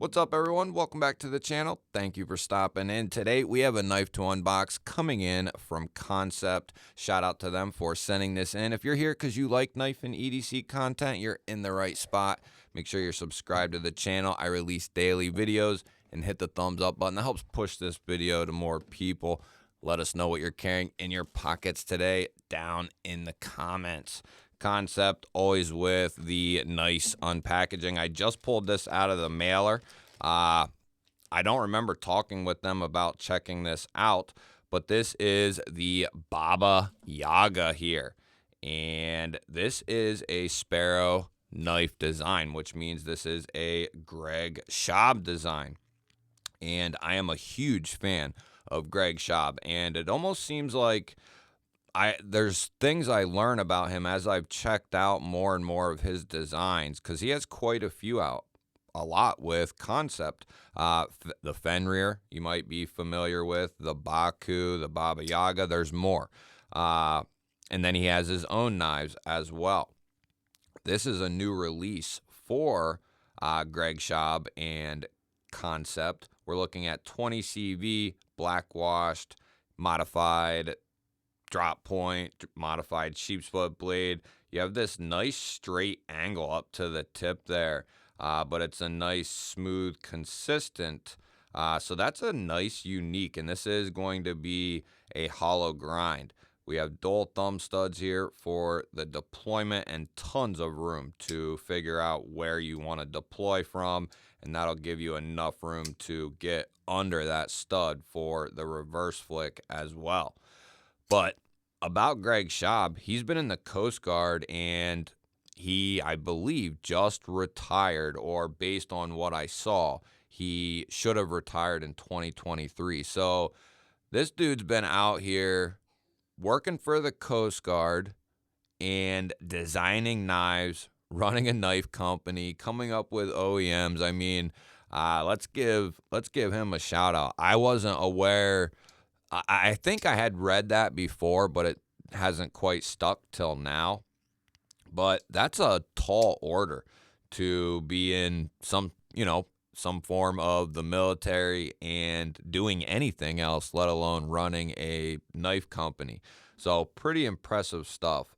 What's up, everyone? Welcome back to the channel. Thank you for stopping in. Today we have a knife to unbox coming in from Kansept. Shout out to them for sending this in. If you're here because you like knife and EDC content, you're in the right spot. Make sure you're subscribed to the channel. I release daily videos, and hit the thumbs up button. That helps push this video to more people. Let us know what you're carrying in your pockets today down in the comments. Kansept, always with the nice unpackaging. I just pulled this out of the mailer. I don't remember talking with them about checking this out, but this is the Baba Yaga here. And this is a Sparrow knife design, which means this is a Greg Schaub design. And I am a huge fan of Greg Schaub, and it almost seems like there's things I learn about him as I've checked out more and more of his designs, because he has quite a few out, a lot with Kansept. The Fenrir, you might be familiar with, the Baku, the Baba Yaga, there's more. And then he has his own knives as well. This is a new release for Greg Schaub and Kansept. We're looking at 20 CV, black washed, modified drop point, modified sheep's foot blade. You have this nice straight angle up to the tip there, but it's a nice, smooth, consistent. So that's a nice, unique, and this is going to be a hollow grind. We have dual thumb studs here for the deployment and tons of room to figure out where you want to deploy from, and that'll give you enough room to get under that stud for the reverse flick as well. But about Greg Schaub, he's been in the Coast Guard, and he, I believe, just retired, or based on what I saw, he should have retired in 2023. So this dude's been out here working for the Coast Guard and designing knives, running a knife company, coming up with OEMs. I mean, let's give him a shout out. I wasn't aware. I think I had read that before, but it hasn't quite stuck till now. But that's a tall order to be in some form of the military and doing anything else, let alone running a knife company. So pretty impressive stuff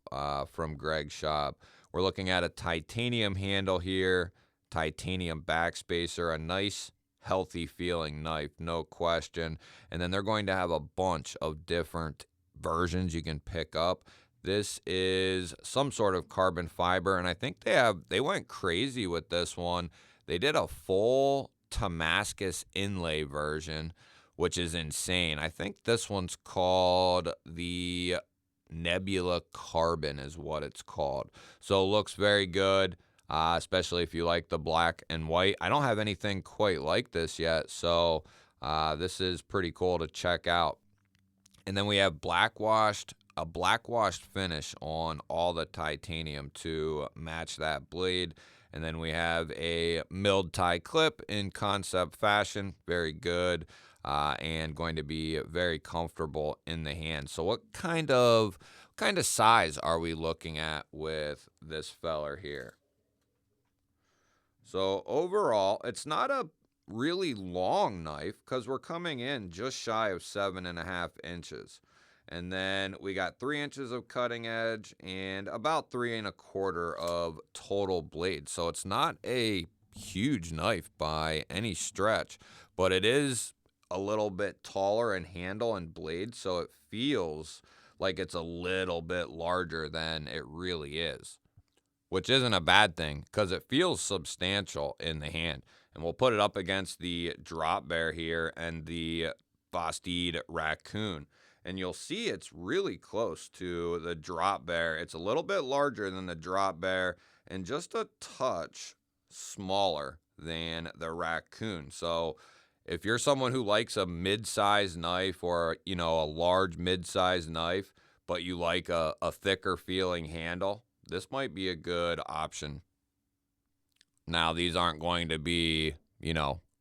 from Greg Schaub. We're looking at a titanium handle here, titanium backspacer, a nice, healthy feeling knife, no question. And then they're going to have a bunch of different versions you can pick up. This is some sort of carbon fiber, and I think they went crazy with this one. They did a full Damascus inlay version, which is insane. I think this one's called the Nebula Carbon is what it's called. So it looks very good. Especially if you like the black and white. I don't have anything quite like this yet, so this is pretty cool to check out. And then we have a black washed finish on all the titanium to match that blade. And then we have a milled tie clip in Kansept fashion, very good, and going to be very comfortable in the hand. So what kind of size are we looking at with this feller here? So overall, it's not a really long knife because we're coming in just shy of 7.5 inches. And then we got 3 inches of cutting edge and about 3.25 of total blade. So it's not a huge knife by any stretch, but it is a little bit taller in handle and blade, so it feels like it's a little bit larger than it really is, which isn't a bad thing because it feels substantial in the hand. And we'll put it up against the Drop Bear here and the Bastide Raccoon. And you'll see it's really close to the Drop Bear. It's a little bit larger than the Drop Bear and just a touch smaller than the Raccoon. So if you're someone who likes a mid-size knife or, a large mid-size knife, but you like a thicker feeling handle, this might be a good option. Now, these aren't going to be,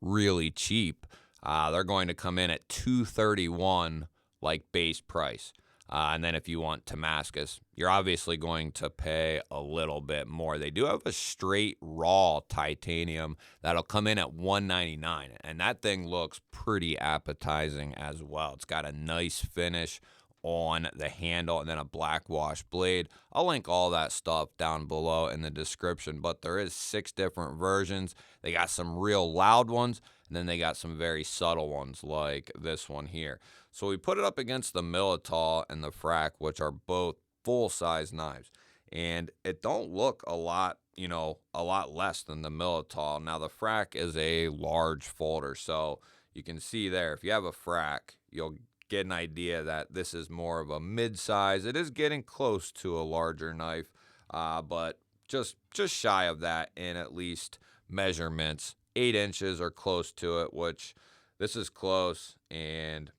really cheap. They're going to come in at $231 like base price. And then if you want Damascus, you're obviously going to pay a little bit more. They do have a straight raw titanium that'll come in at $199, and that thing looks pretty appetizing as well. It's got a nice finish on the handle and then a black wash blade. I'll link all that stuff down below in the description, but there is 6 different versions. They got some real loud ones, and then they got some very subtle ones like this one here. So we put it up against the Militol and the Frac, which are both full-size knives. And it don't look a lot, a lot less than the Militol. Now, the Frac is a large folder, so you can see there, if you have a Frac, you'll get an idea that this is more of a mid-size. It is getting close to a larger knife, but just shy of that in at least measurements. 8 inches or close to it, which this is close, and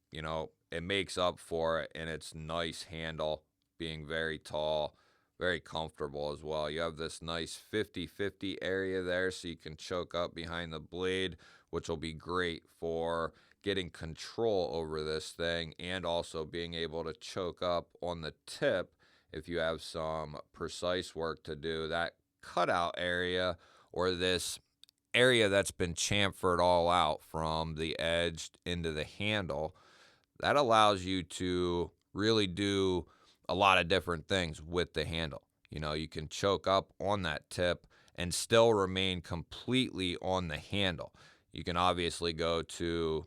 it makes up for it in its nice handle, being very tall, very comfortable as well. You have this nice 50-50 area there, so you can choke up behind the blade, which will be great for getting control over this thing, and also being able to choke up on the tip if you have some precise work to do. That cutout area, or this area that's been chamfered all out from the edge into the handle, that allows you to really do a lot of different things with the handle. You can choke up on that tip and still remain completely on the handle. You can obviously go to,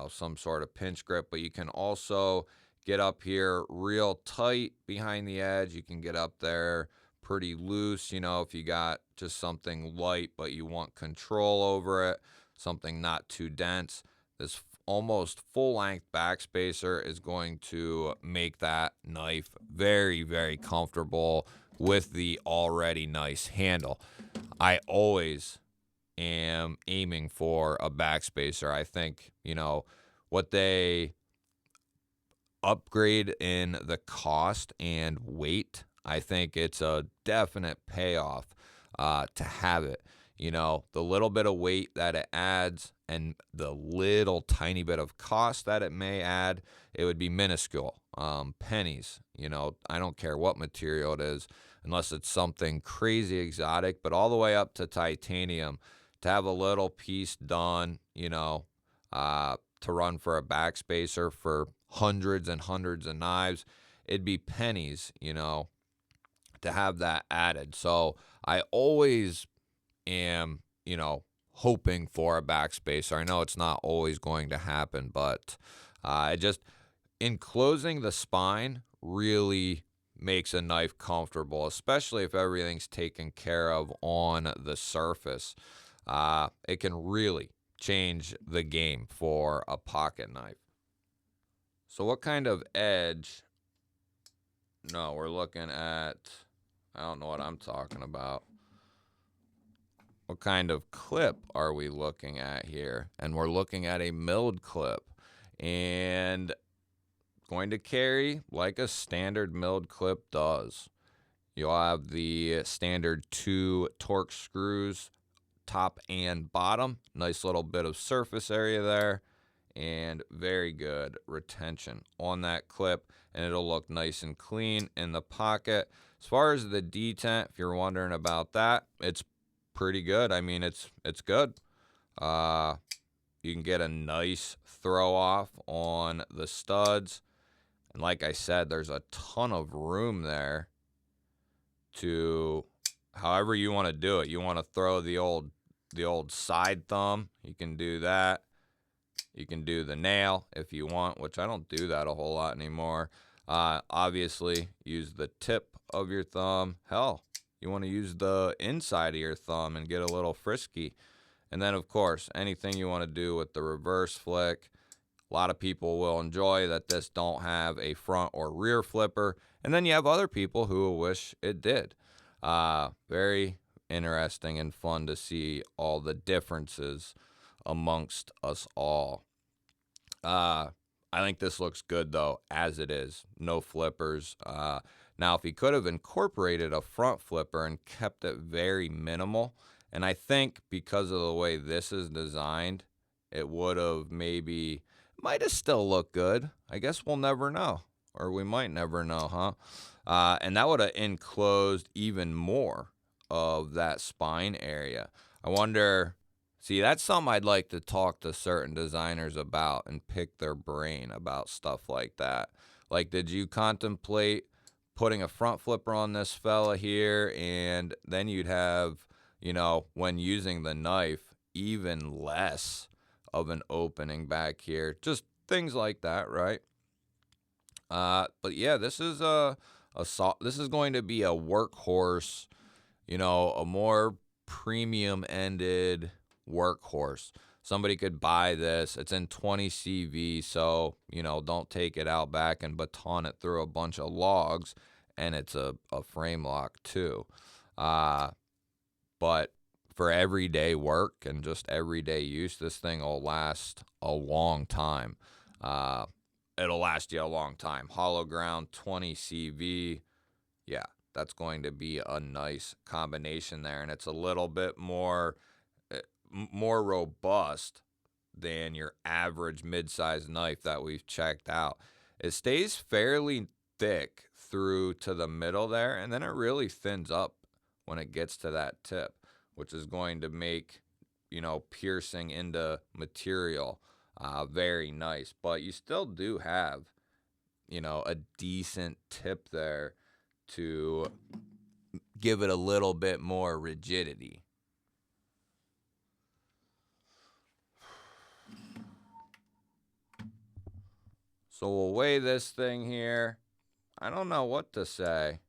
some sort of pinch grip, but you can also get up here real tight behind the edge. You can get up there pretty loose, if you got just something light, but you want control over it, something not too dense. This almost full-length backspacer is going to make that knife very, very comfortable with the already nice handle. I always am aiming for a backspacer. I think, what they upgrade in the cost and weight, I think it's a definite payoff to have it. The little bit of weight that it adds and the little tiny bit of cost that it may add, it would be minuscule. Pennies, I don't care what material it is, unless it's something crazy exotic, but all the way up to titanium, to have a little piece done, to run for a backspacer for hundreds and hundreds of knives, it'd be pennies, to have that added. So I always am, hoping for a backspacer. I know it's not always going to happen, but enclosing the spine really makes a knife comfortable, especially if everything's taken care of on the surface. It can really change the game for a pocket knife. So what kind of edge? No, we're looking at, I don't know what I'm talking about. What kind of clip are we looking at here? And we're looking at a milled clip, and going to carry like a standard milled clip does. You'll have the standard 2 Torx screws, top and bottom. Nice little bit of surface area there, and very good retention on that clip, and it'll look nice and clean in the pocket. As far as the detent, if you're wondering about that, it's pretty good. I mean, it's good. You can get a nice throw off on the studs, and like I said, there's a ton of room there to however you want to do it. You want to throw the old side thumb, you can do that. You can do the nail if you want, which I don't do that a whole lot anymore. Obviously, use the tip of your thumb. Hell, you want to use the inside of your thumb and get a little frisky. And then, of course, anything you want to do with the reverse flick. A lot of people will enjoy that this don't have a front or rear flipper. And then you have other people who will wish it did. Very interesting and fun to see all the differences amongst us all. I think this looks good, though, as it is. No flippers. Now, if he could have incorporated a front flipper and kept it very minimal, and I think because of the way this is designed, it would have might have still looked good. I guess we'll never know. or we might never know, huh? And that would have enclosed even more of that spine area. I wonder, see, that's something I'd like to talk to certain designers about and pick their brain about stuff like that. Like, did you contemplate putting a front flipper on this fella here, and then you'd have, you know, when using the knife, even less of an opening back here. Just things like that, right? But yeah, this is this is going to be a workhorse, you know, a more premium ended workhorse. Somebody could buy this. It's in 20 CV, so, you know, don't take it out back and baton it through a bunch of logs, and it's a frame lock too. But for everyday work and just everyday use, this thing will last a long time. It'll last you a long time. Hollow ground, 20 CV. Yeah, that's going to be a nice combination there, and it's a little bit more robust than your average mid-sized knife that we've checked out. It stays fairly thick through to the middle there, and then it really thins up when it gets to that tip, which is going to make, you know, piercing into material very nice. But you still do have, you know, a decent tip there to give it a little bit more rigidity. So we'll weigh this thing here. I don't know what to say.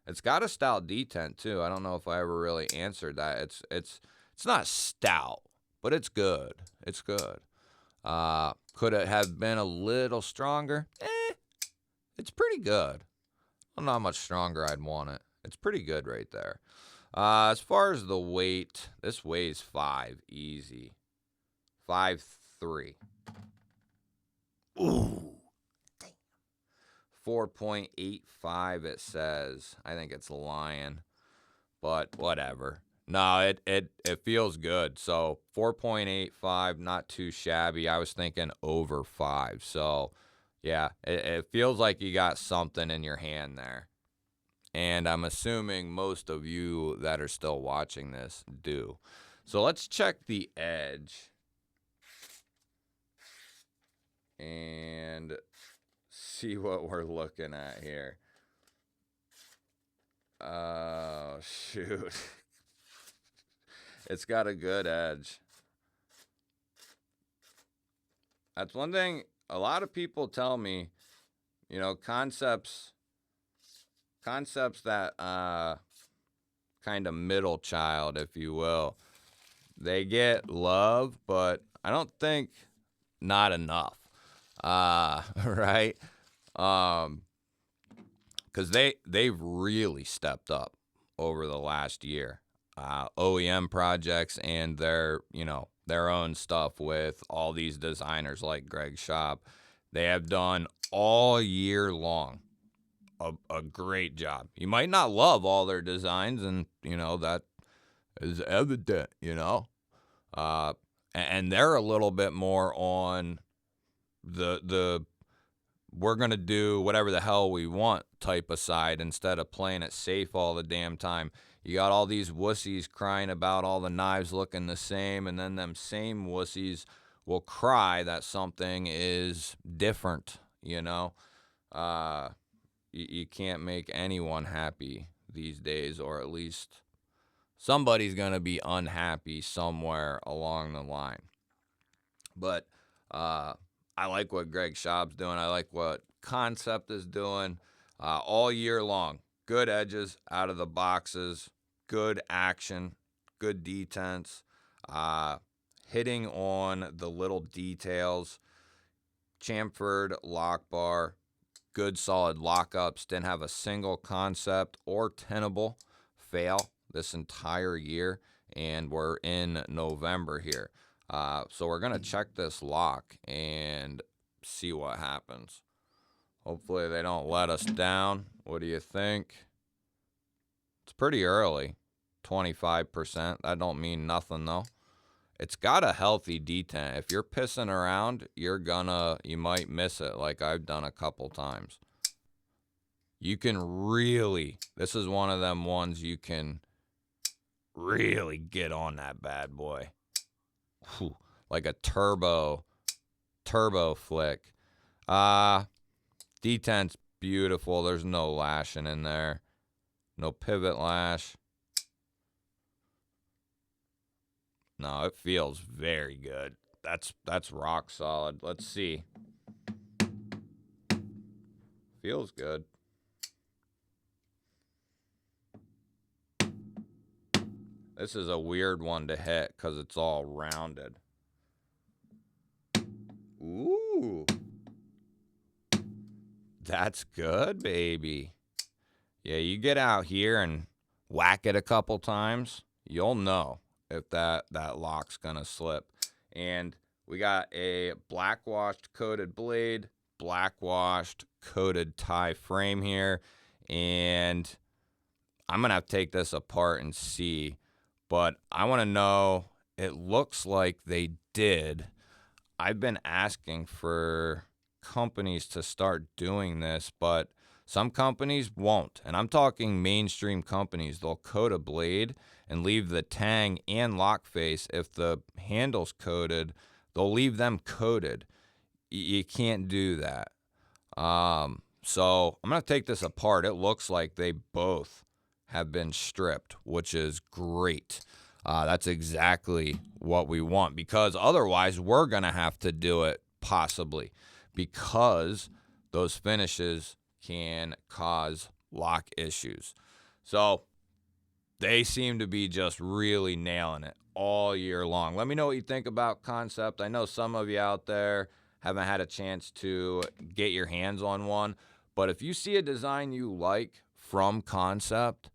It's got a stout detent too. I don't know if I ever really answered that. It's not stout, but it's good. It's good. Could it have been a little stronger? It's pretty good. I don't know how much stronger I'd want it. It's pretty good right there. As far as the weight, this weighs 5 easy. 5.3. Ooh. 4.85 it says. I think it's lying, but whatever. No, it feels good. So 4.85, not too shabby. I was thinking over 5. So yeah, it feels like you got something in your hand there. And I'm assuming most of you that are still watching this do. So let's check the edge. And see what we're looking at here. Oh, shoot. It's got a good edge. That's one thing a lot of people tell me, you know, Kansepts that kind of middle child, if you will, they get love, but I don't think not enough. Right? Because they've really stepped up over the last year. OEM projects and their own stuff with all these designers like Greg Shop. They have done all year long a great job. You might not love all their designs, and you know that is evident, you know. And they're a little bit more on the we're going to do whatever the hell we want type of side instead of playing it safe all the damn time. You got all these wussies crying about all the knives looking the same, and then them same wussies will cry that something is different, you know. You can't make anyone happy these days, or at least somebody's going to be unhappy somewhere along the line. But I like what Greg Schaub's doing. I like what Kansept is doing all year long. Good edges out of the boxes, good action, good detents, hitting on the little details. Chamfered lock bar, good solid lockups. Didn't have a single Kansept or tenable fail this entire year, and we're in November here. So we're going to check this lock and see what happens. Hopefully they don't let us down. What do you think? It's pretty early, 25%. That don't mean nothing, though. It's got a healthy detent. If you're pissing around, you might miss it like I've done a couple times. you can really, this is one of them ones you can really get on that bad boy. Whew, like a turbo flick. D10's beautiful. There's no lashing in there. No pivot lash. No, it feels very good. That's rock solid. Let's see. Feels good. This is a weird one to hit because it's all rounded. Ooh. That's good, baby. Yeah, you get out here and whack it a couple times, you'll know if that lock's gonna slip. And we got a black washed coated blade, black washed coated tie frame here, and I'm gonna have to take this apart and see, but I want to know, it looks like they did. I've been asking for companies to start doing this, but some companies won't. And I'm talking mainstream companies. They'll coat a blade and leave the tang and lock face. If the handle's coated, they'll leave them coated. You can't do that. So I'm going to take this apart. It looks like they both have been stripped, which is great. That's exactly what we want, because otherwise we're going to have to do it possibly, because those finishes can cause lock issues. So they seem to be just really nailing it all year long. Let me know what you think about Kansept. I know some of you out there haven't had a chance to get your hands on one, but if you see a design you like from Kansept,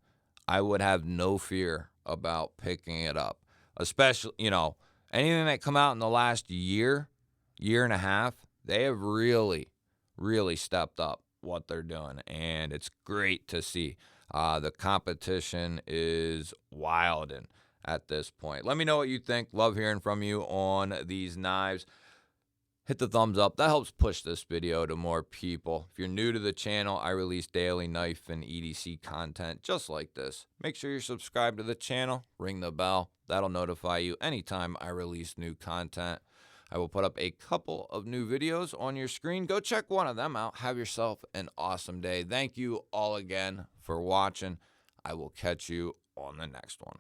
I would have no fear about picking it up. Especially, anything that come out in the last year and a half, they have really stepped up what they're doing, and it's great to see. The competition is wild at this point. Let me know what you think. Love hearing from you on these knives. Hit the thumbs up. That helps push this video to more people. If you're new to the channel, I release daily knife and EDC content just like this. Make sure you're subscribed to the channel. Ring the bell. That'll notify you anytime I release new content. I will put up a couple of new videos on your screen. Go check one of them out. Have yourself an awesome day. Thank you all again for watching. I will catch you on the next one.